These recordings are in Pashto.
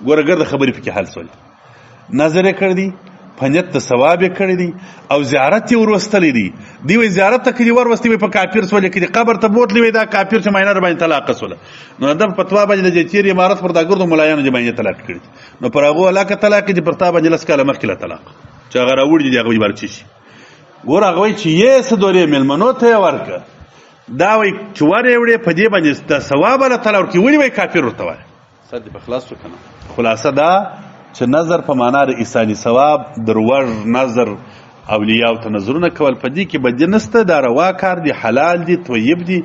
ګوره ګرده خبرې پکې حل سولې. نظر یې کړی دی، په نیت د ثواب یې کړی دی، او زیارت یې وروستلی دی. دی وایي زیارت ته که دې وروستې وایي په کافر سولې، که دې قبر ته بوتلی وایي دا کافر چې ماینه در باندې طلاقه سوله. نو د په فتوا باندې د تېر عمارت پر دا ګردو ملایانو دې باندې طلاق کړي. نو پر هغو علاقه طلاق دي، پر تا باندې 10 کاله مخکې له طلاق چې هغه راوړي دي هغه به بار چی شي. ګوره هغه وایي چې یې څه دورې مېلمنو ته یې ورکړه، دا وایي چې ور یې وړې په دې باندې د ثواب الله تعالی ورکړي، ولې وایي کافر ورته وایي. سر دې په خلاص شو که نه؟ خلاصه دا چې نظر په معنا د ایصالي ثواب، دروږ نظر اولیاو ته نظرونه کول په دې کې بدي نسته، دا روا کار دی، حلال دی، طیب دی،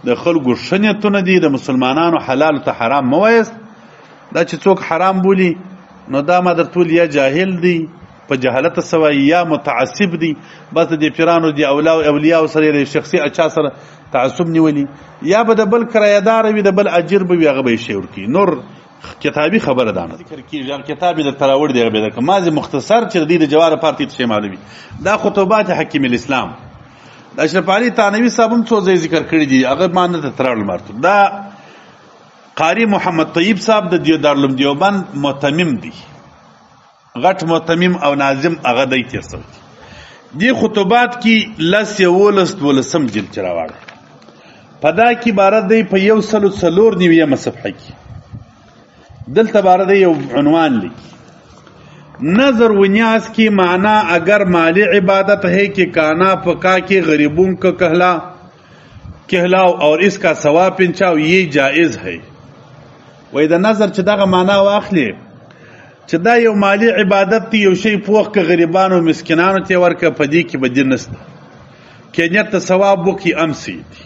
د خلکو ښه نیتونه دي. د مسلمانانو حلالو ته حرام مه وایست. دا چې څوک حرام بولي نو دا ما درته ویل یا جاهل دی په جهالت سوی، یا متعصب دی، بس د دې پیرانو دي اولیاو سره د شخصي اچا سره تعصب نیولي، یا به د بل کرایهدار وي، د بل اجر به وي، هغه به یې شی ورکوي. نور کتابي خبره ده نه ذکر کېږي. هغه کتاب یې درته راوړی دی، هغه به یې درکړم. مازې مختصر چې د دې د جواره پارتي ته شی معلومي. دا خطوبات حکیم الاسلام د اشرف علي تانوي صاحب هم څو ځای ذکر کړي دي، هغه ما نه درته راوړل مرتب. دا قاري محمد طیب صاحب د دارالعلوم دیوبند معتمم دی، غټ معتمم او ناظم هغه دی تېر سوی دي. دې خطوبات کې 11 جلد چې راوړی، په دا کې عبارت دی په 104 صفحه کې. دلته باره دی یو عنوان لیکي، نظر و نیاز کی معنی اگر مالی عبادت ہے کہ کانا پکا کے غریبوں کو کہلاؤ اور اس کا ثواب پنچاؤ، یہ جائز ہے. وای د نظر چې دغه معنا واخلي چې دا یو مالی عبادت دی، یو شی پوخ که غریبانو مسکینانو ته ورکه، په دې کې بدي نسته. که نیت ته ثواب وکړي امسی دي،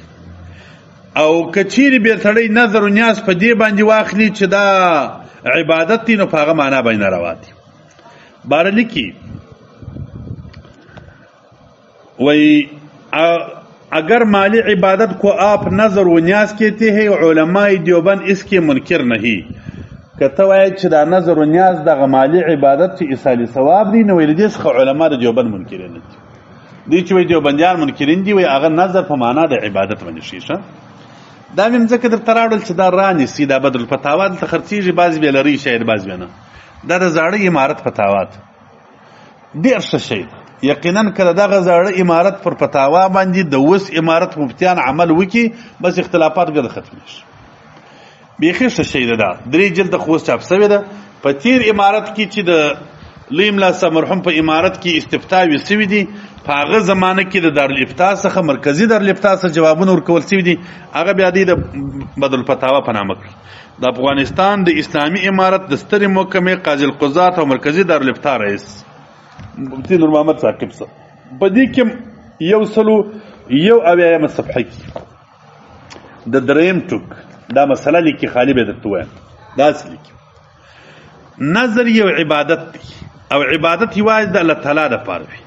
او کچیری به تړی نظر و نیاز په دې باندې واخلي چې دا عبادت دی، نو په هغه معنا باندې ناروا دي. باره لیکي وی اگر مالی عبادت کو آپ نظر و نیاز کہتے ہیں، علماء دیوبند اس کے منکر نہیں. که ته وایې چې دا نظر و نیاز دغه مالی عبادت چې ایصالي ثواب دی، نو ویل دې څخه علما د دیوبند منکرین دي. دوی چې وایي دیوبندیان منکرین دي، وایي هغه نظر په معنا د عبادت باندې شي. دا مې ځکه درته راوړل چې دا رانیسي، دا بدر الفتاوا دلته خرڅېږي، بعض بې لري شاید بعض بې نه. دا د زاړه عمارت فتاوا ده، ډېر ښه شی ده. یقینا که د دغه زاړه عمارت پر فتاوا باندې د اوس عمارت مفتیان عمل وکړي، بس اختلافات ګرده ختم شي. بیخي ښه شی ده. دا 3 جلده خو اوس چاپ سوې ده. په تېر عمارت کې چې د لوی ملا صاحب مرحوم په عمارت کې استفتاوې سوي دي، په هغه زمانه کې د دارالافتا څخه مرکزي دارالافتا څخه جوابونه ورکول سوي دي، هغه بیا دی د بدرالفتاوا په نامه کړي. د افغانستان د اسلامي عمارت د سترې محکمې قاضي القضات او مرکزي دارالافتا رئیس مفتي نور محمد ثاقب صاحب په دې کې 101 صفحه کې د دریم ټوک دا مسله لیکي، خالی به درته وایم. داسې لیکي نظر یو عبادت دی، او عبادت یوازې د الله تعالی دپاره وي.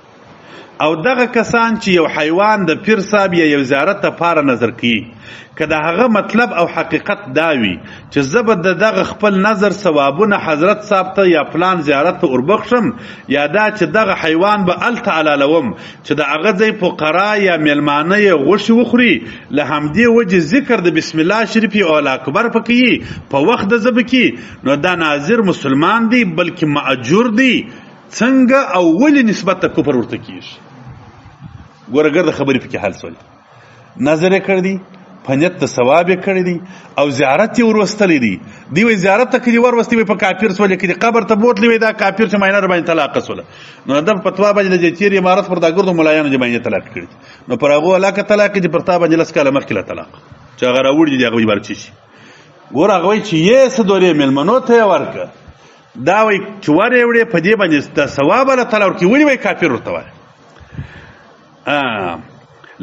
او دغه کسان چې یو حیوان د پیر صاحب یا یو زیارت دپاره نظر کوي، که د هغه مطلب او حقیقت دا وي چې زه به د دغه خپل نظر ثوابونه حضرت صاحب ته یا پلان زیارت ته وربخشم، یا دا چې دغه حیوان به هلته حلالوم چې د هغه ځای فقرا یا میلمانه یې غوښې وخوري، له همدې وجې ذکر د بسم الله شریف او الله اکبر پکې یي په وخت د ذبح کې، نو دا ناظر مسلمان دی بلکې مأجور دی. څنګه او ولې نسبت ته کفر ورته کېږي؟ ګوره ګرده خبرې پکې حل سولې. نظر یې کړی دی، په نیت د ثواب یې کړی دی، او زیارت یې وروستلی دی. دی وایي زیارت ته که دې وروستې وایي په کافر سولې، که دې قبر ته بوتلی وایي دا کافر چې ماینه در باندې طلاقه سوله. نو د فتوا باندې د تېر عمارت پر دا ګردو ملایانو دې باندې طلاق کړي، نو پر هغو علاقه طلاق دي، پر تا باندې 10 کاله مخکې له طلاق چې هغه راوړي دي، هغه به یې بار چی شي. ګوره هغه وایي چې یې څه دورې مېلمنو ته یې ورکړه، دا وایي چې ور یې وړې په دې باندې د ثواب الله تعالی ورکړي، ولې وایي کافر ورته وایي.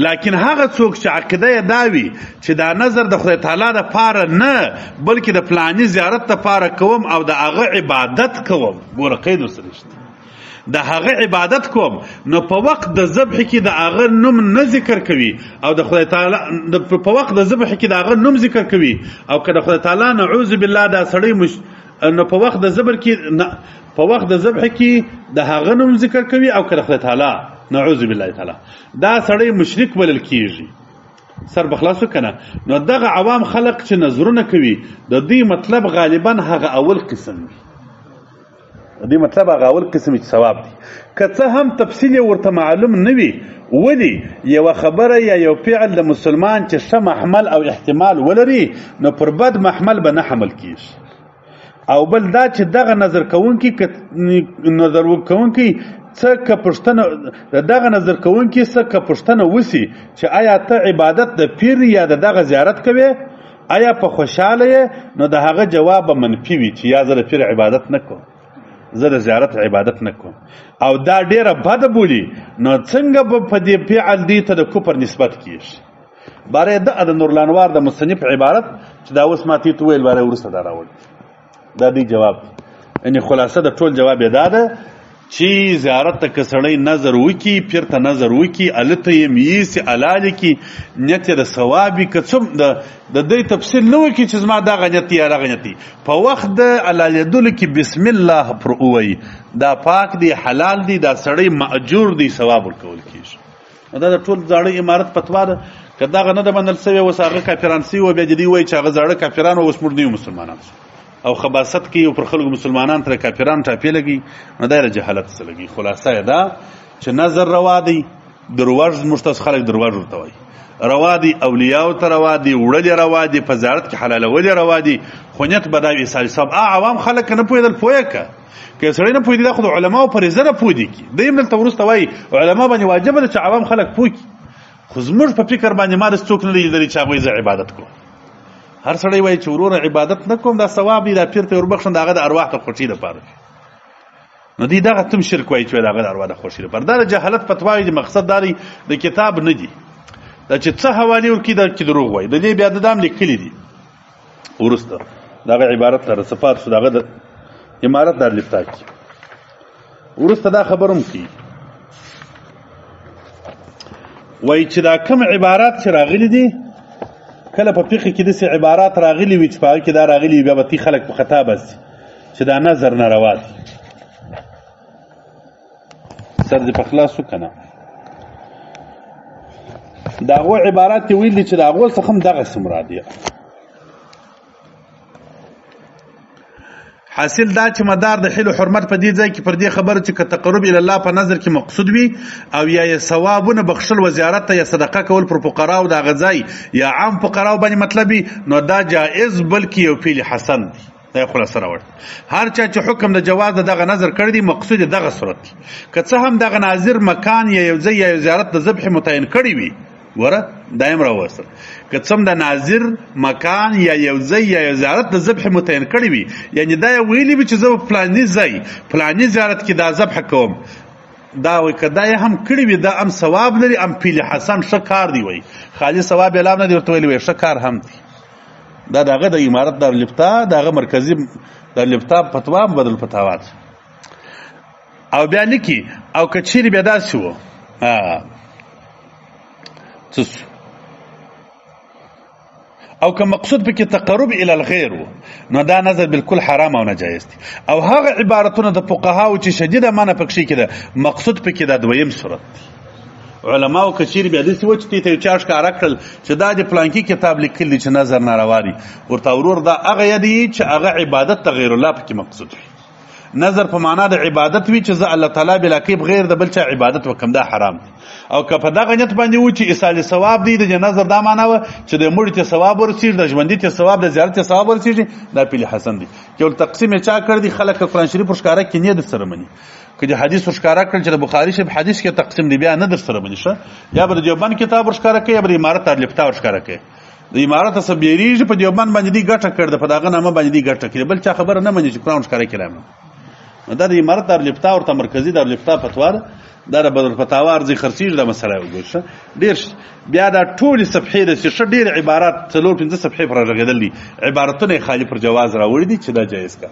لیکن هغه څوک چې عقیده یې دا وي چې دا نظر د خدای تعالی دپاره نه بلکې د فلاني زیارت دپاره کوم او د هغه عبادت کوم، ګوره قید ورسره شته، د هغه عبادت کوم، نو په وخت د ذبح کې د هغه نوم نه ذکر کوي، او د خدای تعالی په وخت د ذبح کې د هغه نوم ذکر کوي، او که د خدای تعالی نعوذ بالله دا سړی نو په وخت د ذبح کې د هغه نوم ذکر کوي، او که د خدای تعالی نعوذ بالله تعالی دا سړی مشرک بلل کیږي. سر بخلاصو کنه. نو دغه عوام خلق چې نظرونه کوي، د دوی مطلب غالبا هغه اول قسم وي، دې مطلب هغه اول قسم چې ثواب دی. که څه هم تفصیل ورته معلوم نه وي، ولې یوه خبره یا یو فعل د مسلمان چې ښه محمل او احتمال ولري نو پر بد محمل به نه حمل کېږي. او بل دا چې دغه نظر کوونکي څه که پوښتنه د دغه نظر کوونکي څه که پوښتنه وسي چې آیا ته عبادت د پیر یا د دغه زیارت کوې، آیا په خوشحاله یې، نو د هغه جواب به منفي وي چې یا زه د پیر عبادت نه کوم، زه د زیارت عبادت نه کوم، او دا ډیره بده بولي، نو څنګه به په دې فعل دې ته د کفر نسبت کېږي. باره د نورلانوار د مصنف عبارت چې دا اوس ما تېته وویل باره وروسته دا راوړي، دا دی جواب. یعنې خلاصه د ټول جواب یې دا ده چې زیارت ته که سړی نظر وکړي، پیر ته نظر وکړي، هلته یې میسي حلالې کړي، نیت یې د ثواب وي، که څوم د دې تفصیل نه وکړي چې زما دغه نیت یا دغه نیت دي، په وخت د حلالېدلو کې بسم الله پر ووایي، دا پاک دی، حلال دی، دا سړی مأجور دی، ثواب ورکول کېږي. دا د ټول زاړه عمارت فتوا ده. که دغه نه ده منل سوې، اوس هغه کافران سوي وو، بیا جدي وایي چې هغه زاړه کافران وو، اوس موږ نوي مسلمانان شو او خباست کوي او پر خلکو مسلمانان تر کافران ټاپې لګي، نو دا جهالت څه لګي. خلاصه یې دا چې نظر روا دی، درواژ زموږ تاسو خلک درواژ ورته وایي، روا دی، اولیاو ته روا دی، وړل یې روا دی، په زیارت کې حلالول یې روا دی، خو نیت به دا وي عیسی صاحب. عوام خلک که نه پوهېدل پوهه که سړی نه پوهېدي، دا خو د علماو فریضه ده پوه دي کړي. دوی هم دلته وروسته وایي علما باندې واجبه ده چې عوام خلک پوه کړي، خو زموږ په فکر باندې ما داسې څوک نه دی لیدلی چې هغوی زه عبادت کوم. هر سړی وایي چې وروره عبادت نه کوم، دا ثواب دی، دا پیر ته وربخښم، د هغه د ارواح د خوښۍ دپاره. نو دوی دغه تم شرک وایي چې د هغه د ارواح د خوښۍ دپاره. دا د جهالت فتواوې دي، مقصد دا دی د کتاب نه دي، دا چې څه حوالې ورکړي دا کې دروغ وایي. د دې بیا د دام لیکلي دي وروسته دغه عبارت ته رسفات شو، دغه د عمارت در لفتا کې وروسته دا خبر هم کوي، وایي چې دا کوم عبارات چې راغلي دي، کله په فقه کې داسې عبارات راغلي وي چې په هغه کې دا راغلي وي، بیا به تی خلک په خطا باسي چې دا نظر ناروا دی. سر دې په خلاص وکړه نه، د هغو عبارات یې ویل دي چې د هغو څخه هم دغسې مراد دی. حاصل دا چې مدار د حل و حرمت په دې ځای کې پر دې خبره چې که تقرب الی الله په نظر کې مقصود وي او یا یې ثوابونه بخښل و زیارت ته یا صدقه کول پر فقراو د هغه ځای یا عام فقراو باندې مطلب وي، نو دا جائز بلکې یو فعل حسن دی. دا یې خلاصه راوړه. هر چا چې حکم د جواز د دغه نظر کړی دی، مقصود یې دغه صورت دی. که څه هم دغه ناظر مکان یا یو ځای یا یو زیارت د ذبح متعین کړی وي، وره دا هم راوستل، که څه د ناظر مکان یا یو ځای یا یو زیارت د ذبح متعین کړی وي، یعنې دا یې ویلي وي چې زه په فلاني ځای فلاني زیارت کې دا ذبح کوم، دا وایي که دا یې هم کړي وي، دا هم ثواب لري، هم فعل حسن ښه کار دی. وایي خالي ثواب اعلام نه دی ورته ویلي، وایي ښه کار هم دی. دا د هغه د عمارت دارالفتا د هغه مرکزي دارالفتا فتوا بدل فتاوا ده. او بیا لیکي او که چیرې بیا داسې و او که مقصود پکې تقرب الی الغیر و، نو دا نظر بالکل حرام او ناجایز دی. او هغه عبارتونه د فقهاو چې شدیده معنی پکې کېده، مقصود پکې دا دویم صورت دی. علماو که چیرې بیا داسې و چې ته یو چا ښکاره کړل چې دا د پلانکي کتاب لیکلی چې نظر ناروا دی، ورته ورور دا هغه یادوي چې هغه عبادت ته غیر الله پکې مقصود وي. نظر په معنا د عبادت وي چې زه الله تعالی بلا کې بغیر د بل چا عبادت وکم، دا حرام دی. او که په دغه نیت باندې و چې ایصال ثواب دی، د نظر دا معنا و چې د مړي ته ثواب ورسېږي، د ژوندي ته ثواب، د زیارت ته ثواب ورسېږي، دا فعل حسن دی. یو تقسیم یې چا کړ دی، خلک قرآن شریف ورښکاره کې نه در سره مني، که د حدیث ورښکاره کړل چې د بخاري شریف حدیث کې تقسیم دی، بیا نه در سره مني، ښه یا به د دیوبند کتاب ورښکاره کوي یا به د عمارت دارالفتا ورښکاره کوي. د عمارت څه بیریږي په دیوبند باندې دی ګټه کړ ده، په دغه نامه باندې دی ګټه کړي، بل چا خبره نه مني چې قرآن ورښکاره کړي. دا د عمارت دارالفتا ورته مرکزي دارالفتا فتوا ده، دا د بدل فتاوا ارزي خرڅېږي، دا مسله وګورئ. ډېر بیا دا ټولې صفحې د ښه ډېر عبارات 4-5 صفحې پر راغېدل دي، عبارتونه یې خالي پر جواز راوړي دي چې دا جایز کار.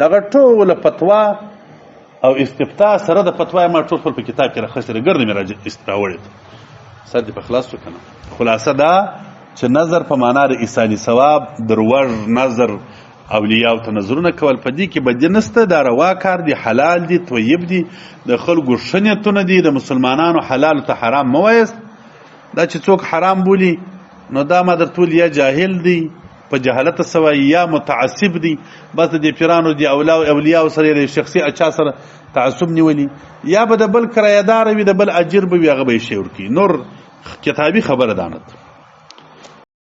دغه ټوله فتوا او استفتاء سره د فتوا ما ټول په کتاب کې راخستې ګرځي مې راوړي. سر دې په خلاص وکنه. خلاصه دا چې نظر په معنا د ایصالي ثواب، درواژ نظر، اولیاء ته نظرونه کول په دې کې بدی نسته، دا روا کار دی، حلال دی، طیب دی، د خلکو ښه نیتونه دي، د مسلمانانو حلال ته حرام مه وایست. دا چې څوک حرام بولي نو دا ما درته ویل یا جاهل دی په جهالت سوای یا متعصب دی بس د پیرانو دی اولیاء سره د شخصي اچا سره تعصب نیولی یا به د بل کرایدار وي د بل اجر به وي هغه به شي ورکی نور کتابي خبره دانت